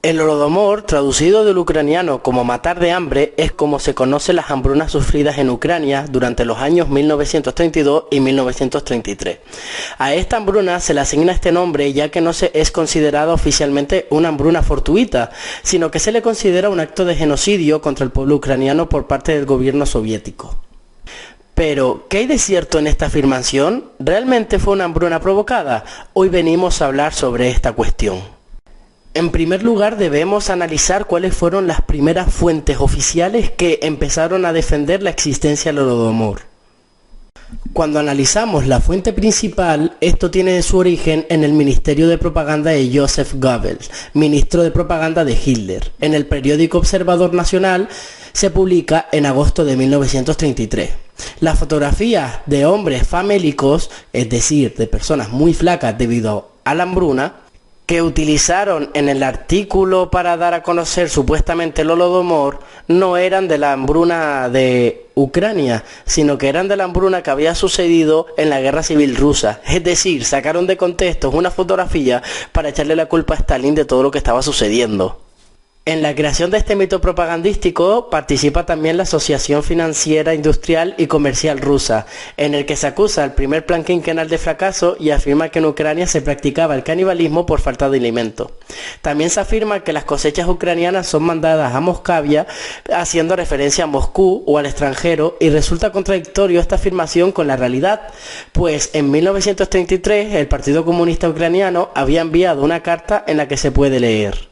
El Holodomor, traducido del ucraniano como matar de hambre, es como se conocen las hambrunas sufridas en Ucrania durante los años 1932 y 1933. A esta hambruna se le asigna este nombre ya que no se es considerada oficialmente una hambruna fortuita, sino que se le considera un acto de genocidio contra el pueblo ucraniano por parte del gobierno soviético. Pero, ¿qué hay de cierto en esta afirmación? ¿Realmente fue una hambruna provocada? Hoy venimos a hablar sobre esta cuestión. En primer lugar, debemos analizar cuáles fueron las primeras fuentes oficiales que empezaron a defender la existencia del Holodomor. Cuando analizamos la fuente principal, esto tiene su origen en el Ministerio de Propaganda de Joseph Goebbels, ministro de propaganda de Hitler. En el periódico Observador Nacional se publica en agosto de 1933. Las fotografías de hombres famélicos, es decir, de personas muy flacas debido a la hambruna, que utilizaron en el artículo para dar a conocer supuestamente el Holodomor, no eran de la hambruna de Ucrania, sino que eran de la hambruna que había sucedido en la guerra civil rusa. Es decir, sacaron de contexto una fotografía para echarle la culpa a Stalin de todo lo que estaba sucediendo. En la creación de este mito propagandístico participa también la Asociación Financiera, Industrial y Comercial Rusa, en el que se acusa al primer plan quinquenal de fracaso y afirma que en Ucrania se practicaba el canibalismo por falta de alimento. También se afirma que las cosechas ucranianas son mandadas a Moscavia, haciendo referencia a Moscú o al extranjero, y resulta contradictorio esta afirmación con la realidad, pues en 1933 el Partido Comunista Ucraniano había enviado una carta en la que se puede leer: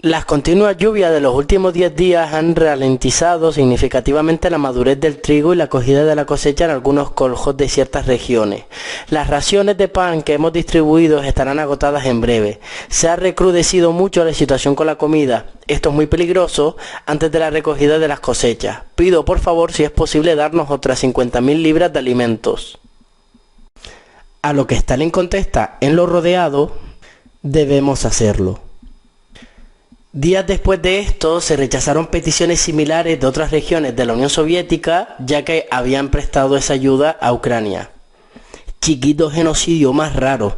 las continuas lluvias de los últimos 10 días han ralentizado significativamente la madurez del trigo y la cogida de la cosecha en algunos coljos de ciertas regiones. Las raciones de pan que hemos distribuido estarán agotadas en breve. Se ha recrudecido mucho la situación con la comida. Esto es muy peligroso antes de la recogida de las cosechas. Pido por favor, si es posible, darnos otras 50.000 libras de alimentos. A lo que Stalin contesta: en lo rodeado, debemos hacerlo. Días después de esto se rechazaron peticiones similares de otras regiones de la Unión Soviética, ya que habían prestado esa ayuda a Ucrania. Chiquito genocidio más raro,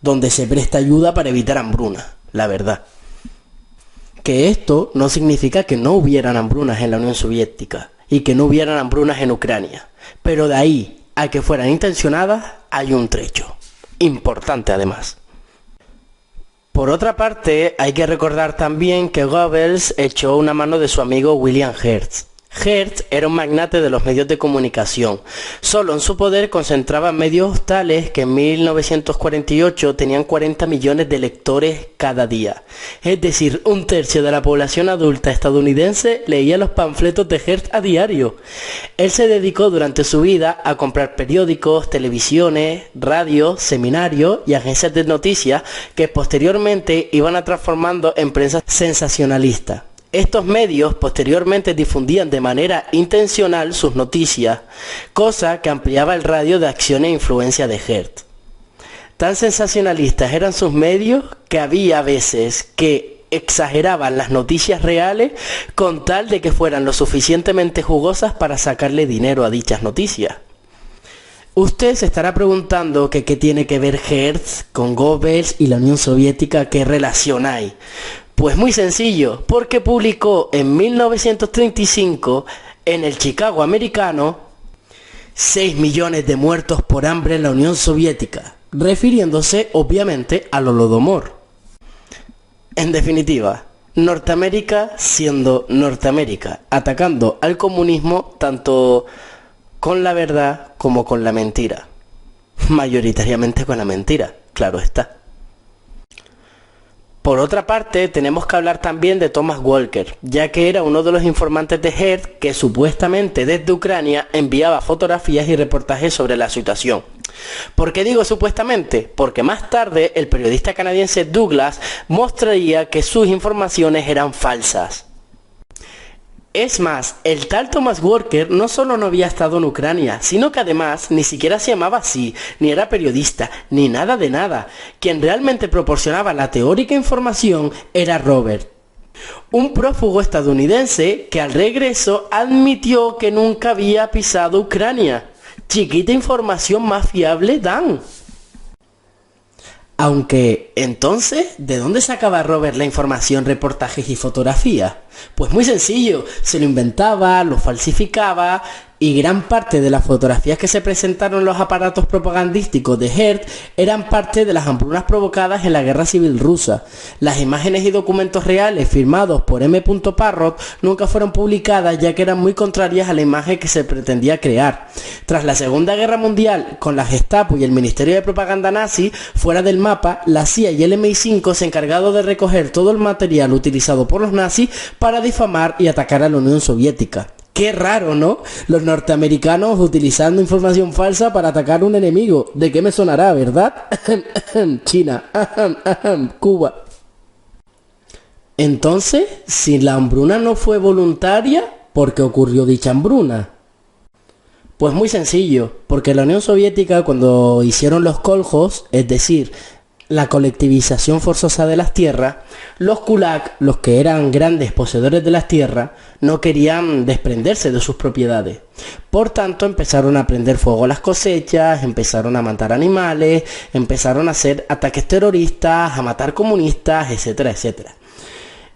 donde se presta ayuda para evitar hambruna, la verdad. Que esto no significa que no hubieran hambrunas en la Unión Soviética y que no hubieran hambrunas en Ucrania, pero de ahí a que fueran intencionadas hay un trecho, importante además. Por otra parte, hay que recordar también que Goebbels echó una mano de su amigo William Hertz. Hertz era un magnate de los medios de comunicación. Solo en su poder concentraba medios tales que en 1948 tenían 40 millones de lectores cada día. Es decir, un tercio de la población adulta estadounidense leía los panfletos de Hertz a diario. Él se dedicó durante su vida a comprar periódicos, televisiones, radios, seminarios y agencias de noticias que posteriormente iban a transformando en prensa sensacionalista. Estos medios posteriormente difundían de manera intencional sus noticias, cosa que ampliaba el radio de acción e influencia de Hertz. Tan sensacionalistas eran sus medios que había veces que exageraban las noticias reales con tal de que fueran lo suficientemente jugosas para sacarle dinero a dichas noticias. Usted se estará preguntando que qué tiene que ver Hertz con Goebbels y la Unión Soviética, qué relación hay. Pues muy sencillo, porque publicó en 1935 en el Chicago americano 6 millones de muertos por hambre en la Unión Soviética, refiriéndose obviamente al Holodomor. En definitiva, Norteamérica siendo Norteamérica, atacando al comunismo tanto con la verdad como con la mentira. Mayoritariamente con la mentira, claro está. Por otra parte, tenemos que hablar también de Thomas Walker, ya que era uno de los informantes de Hertz que supuestamente desde Ucrania enviaba fotografías y reportajes sobre la situación. ¿Por qué digo supuestamente? Porque más tarde el periodista canadiense Douglas mostraría que sus informaciones eran falsas. Es más, el tal Thomas Walker no solo no había estado en Ucrania, sino que además ni siquiera se llamaba así, ni era periodista, ni nada de nada. Quien realmente proporcionaba la teórica información era Robert, un prófugo estadounidense que al regreso admitió que nunca había pisado Ucrania. Chiquita información más fiable dan. Aunque, entonces, ¿de dónde sacaba Robert la información, reportajes y fotografías? Pues muy sencillo, se lo inventaba, lo falsificaba y gran parte de las fotografías que se presentaron en los aparatos propagandísticos de Hearst eran parte de las hambrunas provocadas en la Guerra Civil Rusa. Las imágenes y documentos reales firmados por M. Parrott nunca fueron publicadas ya que eran muy contrarias a la imagen que se pretendía crear. Tras la Segunda Guerra Mundial, con la Gestapo y el Ministerio de Propaganda nazi fuera del mapa, la CIA y el MI5 se encargaron de recoger todo el material utilizado por los nazis para difamar y atacar a la Unión Soviética. Qué raro, ¿no? Los norteamericanos utilizando información falsa para atacar a un enemigo. ¿De qué me sonará, verdad? China. Cuba. Entonces, si la hambruna no fue voluntaria, ¿por qué ocurrió dicha hambruna? Pues muy sencillo, porque la Unión Soviética cuando hicieron los koljos, es decir, la colectivización forzosa de las tierras, los kulak, los que eran grandes poseedores de las tierras, no querían desprenderse de sus propiedades. Por tanto, empezaron a prender fuego a las cosechas, empezaron a matar animales, empezaron a hacer ataques terroristas, a matar comunistas, etcétera, etcétera.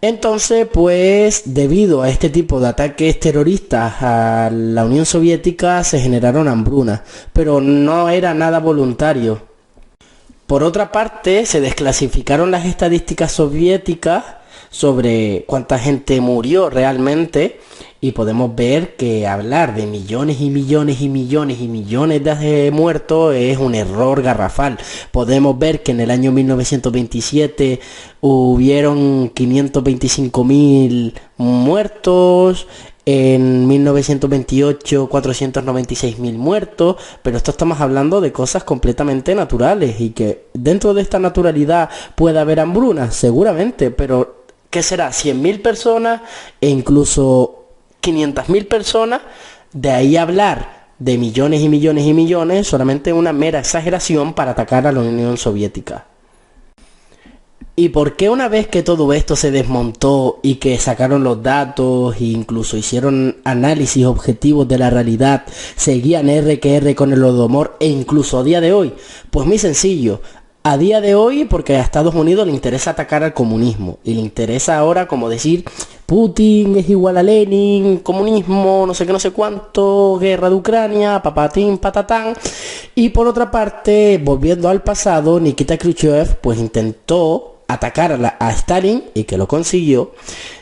Entonces, pues, debido a este tipo de ataques terroristas a la Unión Soviética, se generaron hambrunas, pero no era nada voluntario. Por otra parte, se desclasificaron las estadísticas soviéticas sobre cuánta gente murió realmente y podemos ver que hablar de millones y millones y millones y millones de muertos es un error garrafal. Podemos ver que en el año 1927 hubieron 525.000 muertos, en 1928 496.000 muertos, pero esto estamos hablando de cosas completamente naturales y que dentro de esta naturalidad puede haber hambrunas, seguramente, pero ¿qué será? 100.000 personas e incluso 500.000 personas, de ahí hablar de millones y millones y millones, solamente una mera exageración para atacar a la Unión Soviética. ¿Y por qué una vez que todo esto se desmontó y que sacaron los datos e incluso hicieron análisis objetivos de la realidad, seguían R que R con el Holodomor e incluso a día de hoy? Pues muy sencillo. A día de hoy porque a Estados Unidos le interesa atacar al comunismo y le interesa ahora como decir Putin es igual a Lenin, comunismo, no sé qué, no sé cuánto, guerra de Ucrania, papatín, patatán. Y por otra parte, volviendo al pasado, Nikita Khrushchev pues intentó atacar a Stalin y que lo consiguió,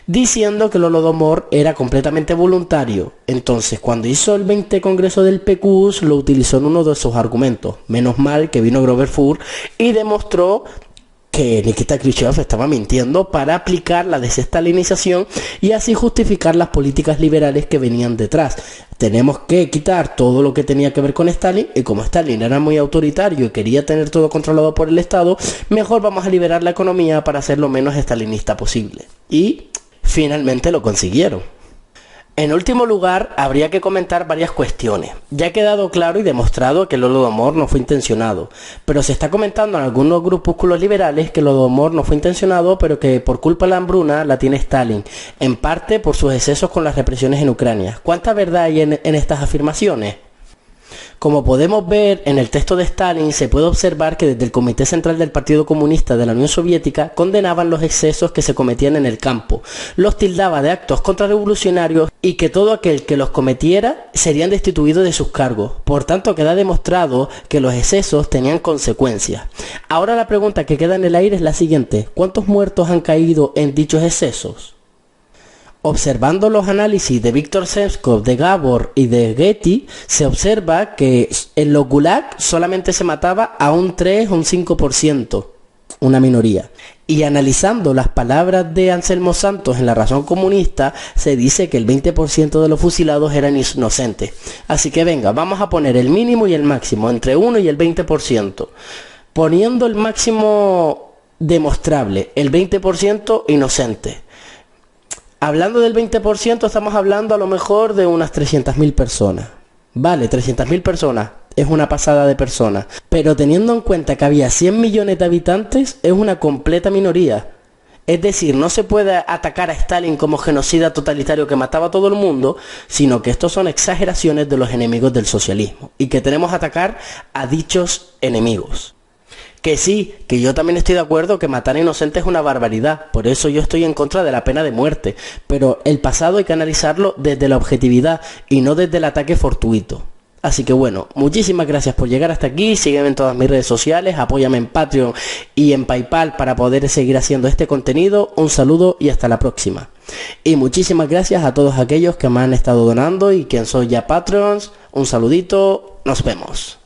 diciendo que el Holodomor era completamente voluntario. Entonces, cuando hizo el 20 Congreso del PQS, lo utilizó en uno de sus argumentos. Menos mal que vino Grover Furth y demostró que Nikita Khrushchev estaba mintiendo para aplicar la desestalinización y así justificar las políticas liberales que venían detrás. Tenemos que quitar todo lo que tenía que ver con Stalin y como Stalin era muy autoritario y quería tener todo controlado por el Estado, mejor vamos a liberar la economía para ser lo menos estalinista posible. Y finalmente lo consiguieron. En último lugar, habría que comentar varias cuestiones. Ya ha quedado claro y demostrado que el Holodomor no fue intencionado, pero se está comentando en algunos grupúsculos liberales que el Holodomor no fue intencionado, pero que por culpa de la hambruna la tiene Stalin, en parte por sus excesos con las represiones en Ucrania. ¿Cuánta verdad hay en estas afirmaciones? Como podemos ver en el texto de Stalin, se puede observar que desde el Comité Central del Partido Comunista de la Unión Soviética condenaban los excesos que se cometían en el campo, los tildaba de actos contrarrevolucionarios y que todo aquel que los cometiera serían destituidos de sus cargos. Por tanto, queda demostrado que los excesos tenían consecuencias. Ahora la pregunta que queda en el aire es la siguiente: ¿cuántos muertos han caído en dichos excesos? Observando los análisis de Víctor Shemskov, de Gabor y de Getty, se observa que en los Gulag solamente se mataba a un 3 o un 5%, una minoría. Y analizando las palabras de Anselmo Santos en La Razón Comunista, se dice que el 20% de los fusilados eran inocentes. Así que venga, vamos a poner el mínimo y el máximo, entre 1 y el 20%. Poniendo el máximo demostrable, el 20% inocente. Hablando del 20%, estamos hablando a lo mejor de unas 300.000 personas. Vale, 300.000 personas, es una pasada de personas. Pero teniendo en cuenta que había 100 millones de habitantes, es una completa minoría. Es decir, no se puede atacar a Stalin como genocida totalitario que mataba a todo el mundo, sino que estos son exageraciones de los enemigos del socialismo y que tenemos que atacar a dichos enemigos. Que sí, que yo también estoy de acuerdo que matar a inocentes es una barbaridad, por eso yo estoy en contra de la pena de muerte, pero el pasado hay que analizarlo desde la objetividad y no desde el ataque fortuito. Así que bueno, muchísimas gracias por llegar hasta aquí, sígueme en todas mis redes sociales, apóyame en Patreon y en PayPal para poder seguir haciendo este contenido. Un saludo y hasta la próxima. Y muchísimas gracias a todos aquellos que me han estado donando y que son ya Patreons. Un saludito, nos vemos.